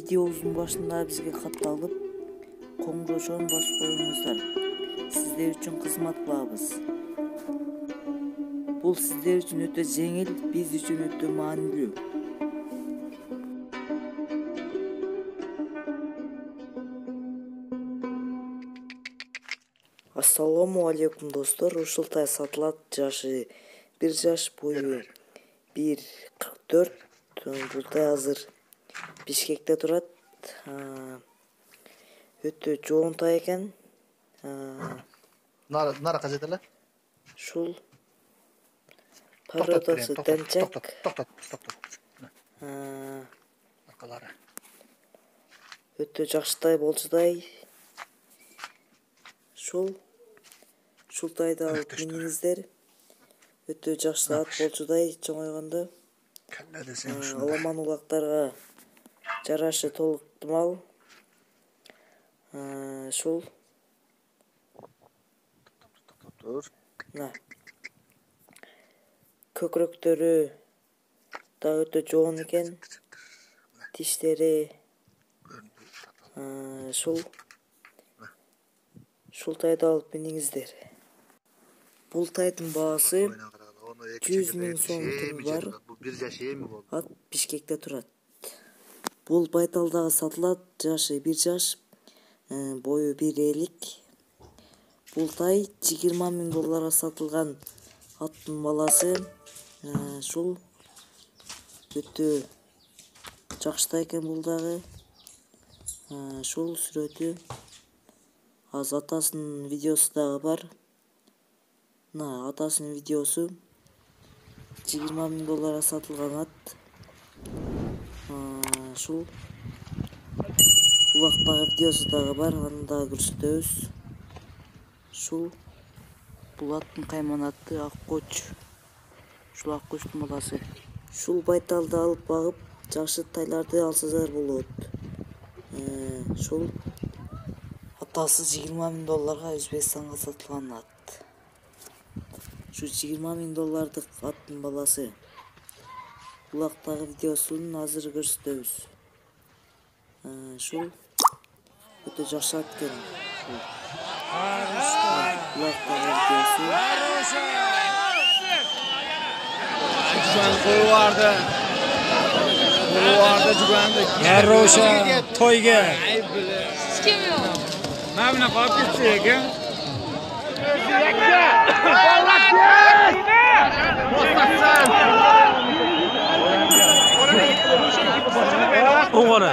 Видеобуздун башында бизге катталып, коңгурошон басып коюңуздар. Сиздер үчүн кызмат кылабыз. Бул сиздер үчүн өтө жеңил, биз үчүн өтө маанилүү. Ассаламу алейкум достор. Ушултай сатылат. Жашы 1 жаш, бою 1,44. Бултай азыр Бишкекте турат. Өтө жоонтай экен. Нарака жетеле? Шул породасы данчак. Токтот. Аркалары. Өтө жакшытай болчудай. Шултайды алып миниңиздер. Өтө жакшы ат болчудай чоңойгондо. Аламан улактарга жарашы толуктумал. Шул. Көкрөктөрү да өтө жоон экен. Тиштери Шултайды алып миниңиздер. Бул тайдын баасы 100 000 сом бар. Ат Бишкекте турат. Бул Байталдагы сатылат. Жашы 1 жаш, бою 1,50. Бул тай $20 000 сатылган аттын баласы. Шул өтө жакшытай экен бул дагы. Шул сүрөтү аз атасынын видеосу дагы бар. Атасынын видеосу $20 000 сатылган ат. Шул улактагы видеосу дагы бар, аны дагы көрсөтөбүз. Шул бул аттын кайманаты Аккоч. Шул Аккочтун баласы. Шул Байталды алып багып, жакшы тайларды алсаңыздар болот. Шул атасы $20 000 Өзбекстанга сатылган ат. Шу $20 000 аттын баласы. Улактагы видеосун азыр көрсөтөбүз. Шул өтө жакшы ат экен. Улактагы видеосу. Кулуарда жуганды. Яроша тойга. Kim yok? Mavna qolib ketsa ekan. O'g'ri.